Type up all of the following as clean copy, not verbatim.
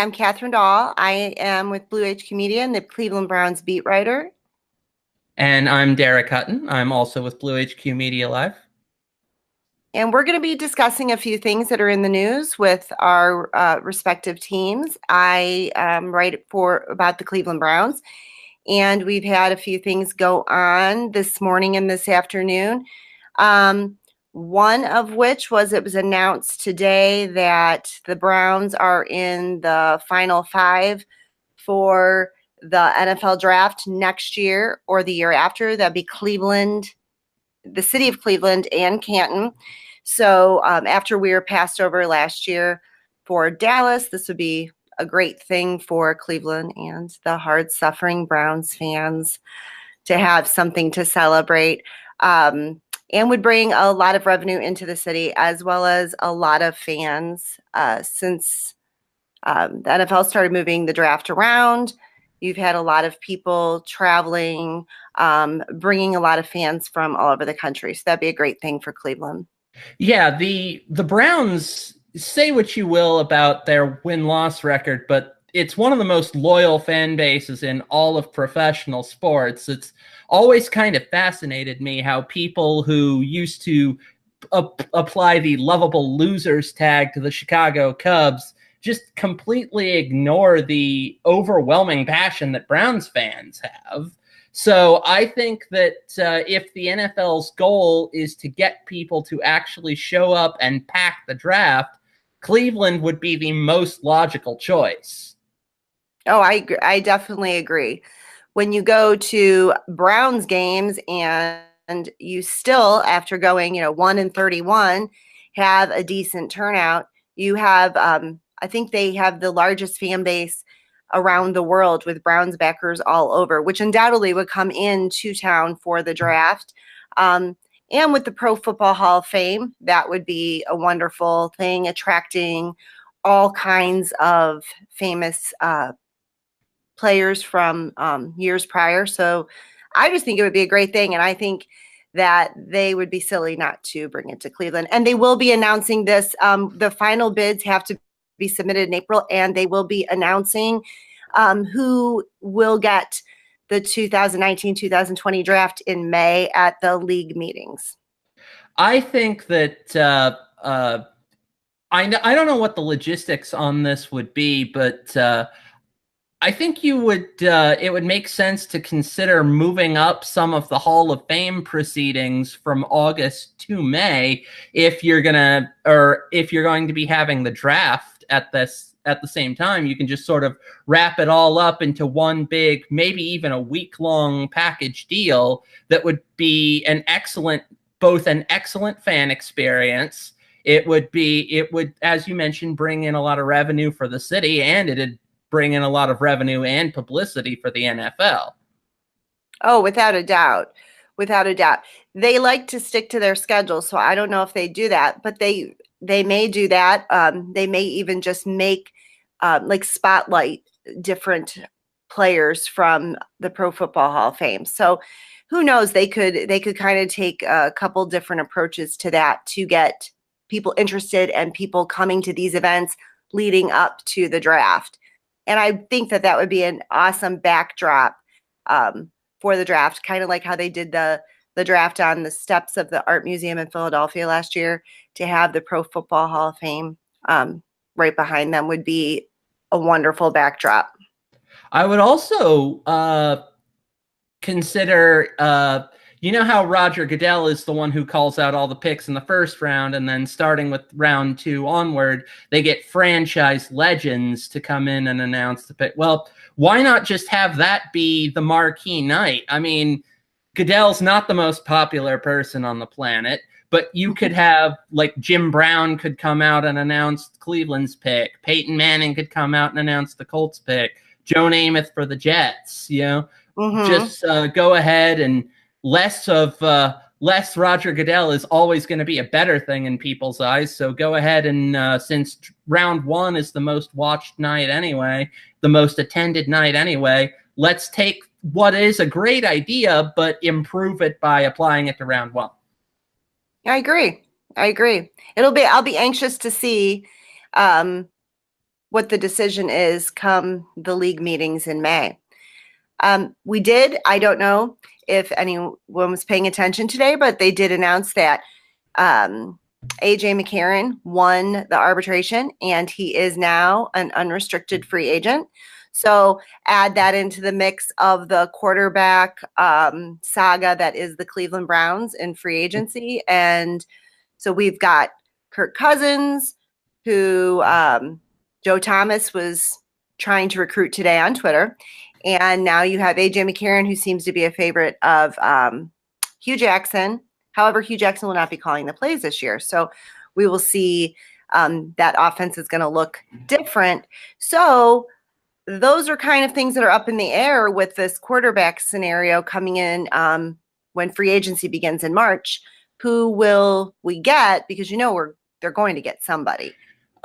I'm Catherine Dahl. I am with Blue HQ Media and the Cleveland Browns beat writer. And I'm Derek Hutton. I'm also with Blue HQ Media Live. And we're going to be discussing a few things that are in the news with our respective teams. I write about the Cleveland Browns, and we've had a few things go on this morning and this afternoon. One of which was it was announced today that the Browns are in the final 5 for the NFL draft next year or the year after. That'd be Cleveland, the city of Cleveland, and Canton. So after we were passed over last year for Dallas, this would be a great thing for Cleveland and the hard-suffering Browns fans to have something to celebrate, and would bring a lot of revenue into the city, as well as a lot of fans. Since the NFL started moving the draft around, you've had a lot of people traveling, bringing a lot of fans from all over the country. So that'd be a great thing for Cleveland. Yeah, the Browns, say what you will about their win-loss record, but it's one of the most loyal fan bases in all of professional sports. It's always kind of fascinated me how people who used to apply the lovable losers tag to the Chicago Cubs just completely ignore the overwhelming passion that Browns fans have. So I think that if the NFL's goal is to get people to actually show up and pack the draft, Cleveland would be the most logical choice. Oh, I definitely agree. When you go to Browns games and you still, after going 1-31, have a decent turnout, you have I think they have the largest fan base around the world with Browns backers all over, which undoubtedly would come into town for the draft. And with the Pro Football Hall of Fame, that would be a wonderful thing, attracting all kinds of famous players from years prior. So I just think it would be a great thing. And I think that they would be silly not to bring it to Cleveland. And they will be announcing this. The final bids have to be submitted in April, and they will be announcing who will get the 2019-2020 draft in May at the league meetings. I think that I don't know what the logistics on this would be, but I think you would it would make sense to consider moving up some of the Hall of Fame proceedings from August to May if you're going to be having the draft at the same time. You can just sort of wrap it all up into one big, maybe even a week-long package deal that would be both an excellent fan experience. It would, as you mentioned, bring in a lot of revenue for the city, and it'd bring in a lot of revenue and publicity for the NFL. Oh, without a doubt. Without a doubt. They like to stick to their schedule, so I don't know if they do that, but they may do that. They may even just make like spotlight different players from the Pro Football Hall of Fame. So who knows? They could kind of take a couple different approaches to that to get people interested and people coming to these events leading up to the draft. And I think that would be an awesome backdrop for the draft, kind of like how they did the draft on the steps of the Art Museum in Philadelphia last year. To have the Pro Football Hall of Fame right behind them would be a wonderful backdrop. I would also consider, you know how Roger Goodell is the one who calls out all the picks in the first round, and then starting with round 2 onward, they get franchise legends to come in and announce the pick. Well, why not just have that be the marquee night? I mean, Goodell's not the most popular person on the planet, but you could have, like, Jim Brown could come out and announce Cleveland's pick. Peyton Manning could come out and announce the Colts pick. Joe Namath for the Jets, Just go ahead, and less Roger Goodell is always going to be a better thing in people's eyes. So go ahead and since round 1 is the most watched night anyway, the most attended night anyway, let's take what is a great idea, but improve it by applying it to round 1. I agree. I'll be anxious to see what the decision is come the league meetings in May. I don't know if anyone was paying attention today, but they did announce that AJ McCarron won the arbitration and he is now an unrestricted free agent. So add that into the mix of the quarterback saga that is the Cleveland Browns in free agency. And so we've got Kirk Cousins, who Joe Thomas was trying to recruit today on Twitter. And now you have AJ McCarron, who seems to be a favorite of Hugh Jackson. However, Hugh Jackson will not be calling the plays this year. So we will see that offense is going to look different. So those are kind of things that are up in the air with this quarterback scenario coming in when free agency begins in March. Who will we get? Because they're going to get somebody.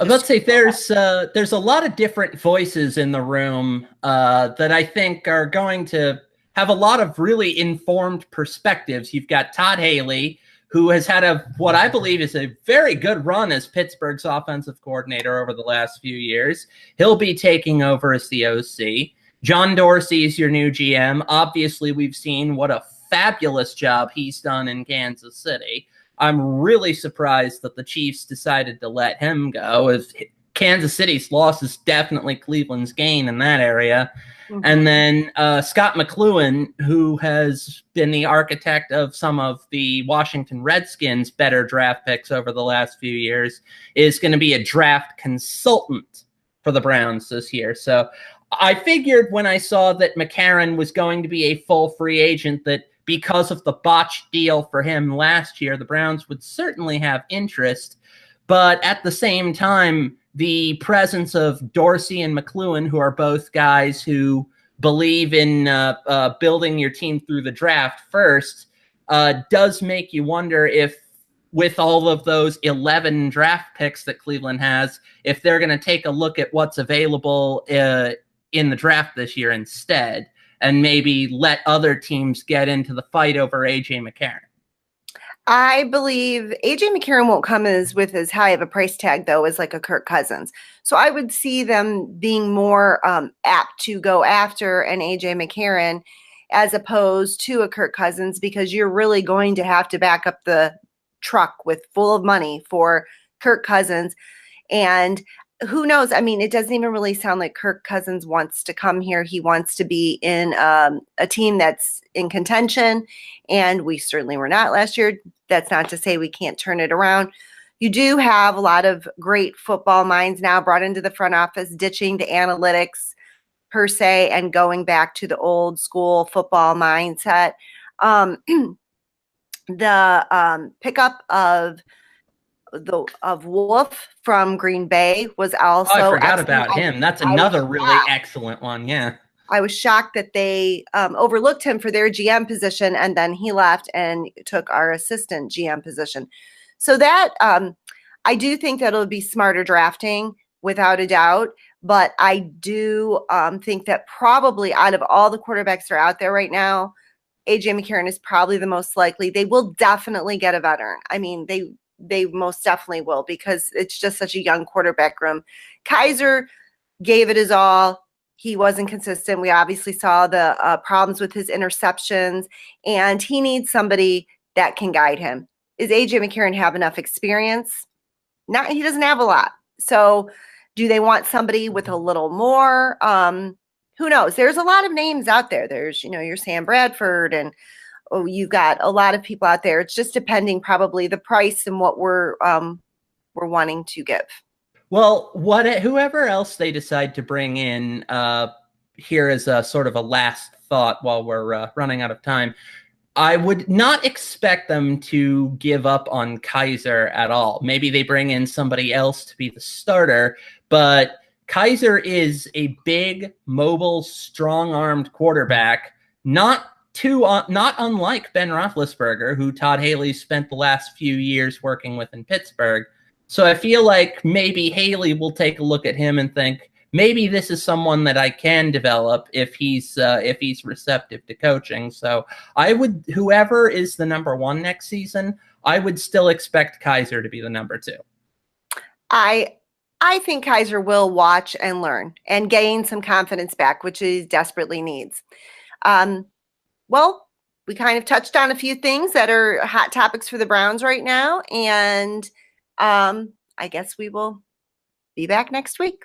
Let's say there's a lot of different voices in the room that I think are going to have a lot of really informed perspectives. You've got Todd Haley, who has had what I believe is a very good run as Pittsburgh's offensive coordinator over the last few years. He'll be taking over as the OC. John Dorsey is your new GM. Obviously, we've seen what a fabulous job he's done in Kansas City. I'm really surprised that the Chiefs decided to let him go. If Kansas City's loss is definitely Cleveland's gain in that area. Mm-hmm. And then Scott McCloughan, who has been the architect of some of the Washington Redskins' better draft picks over the last few years, is going to be a draft consultant for the Browns this year. So I figured when I saw that McCarron was going to be a full free agent that because of the botched deal for him last year, the Browns would certainly have interest. But at the same time, the presence of Dorsey and McCloughan, who are both guys who believe in building your team through the draft first, does make you wonder if, with all of those 11 draft picks that Cleveland has, if they're going to take a look at what's available in the draft this year instead, and maybe let other teams get into the fight over A.J. McCarron. I believe A.J. McCarron won't come with as high of a price tag, though, as like a Kirk Cousins. So I would see them being more apt to go after an A.J. McCarron as opposed to a Kirk Cousins, because you're really going to have to back up the truck with full of money for Kirk Cousins. And who knows? I mean, it doesn't even really sound like Kirk Cousins wants to come here. He wants to be in a team that's in contention, and we certainly were not last year. That's not to say we can't turn it around. You do have a lot of great football minds now brought into the front office, ditching the analytics per se and going back to the old school football mindset. The pickup of Wolf from Green Bay was also I forgot about him. That's another really excellent one. Yeah. I was shocked that they overlooked him for their GM position, and then he left and took our assistant GM position. So that I do think that it'll be smarter drafting without a doubt. But I do think that probably out of all the quarterbacks that are out there right now, A.J. McCarron is probably the most likely. They will definitely get a veteran. I mean, they most definitely will, because it's just such a young quarterback room. Kaiser gave it his all. He wasn't consistent. We obviously saw the problems with his interceptions, and he needs somebody that can guide him. Is A.J. McCarron have enough experience? He doesn't have a lot. So do they want somebody with a little more? Who knows? There's a lot of names out there. There's, your Sam Bradford, and you've got a lot of people out there. It's just depending probably the price and what we're wanting to give. Well, whoever else they decide to bring in here as a sort of a last thought while we're running out of time, I would not expect them to give up on Kaiser at all. Maybe they bring in somebody else to be the starter, but Kaiser is a big, mobile, strong-armed quarterback, not unlike Ben Roethlisberger, who Todd Haley spent the last few years working with in Pittsburgh. So I feel like maybe Haley will take a look at him and think, maybe this is someone that I can develop if he's receptive to coaching. So whoever is the number one next season, I would still expect Kaiser to be the number two. I think Kaiser will watch and learn and gain some confidence back, which he desperately needs. Well, we kind of touched on a few things that are hot topics for the Browns right now, and I guess we will be back next week.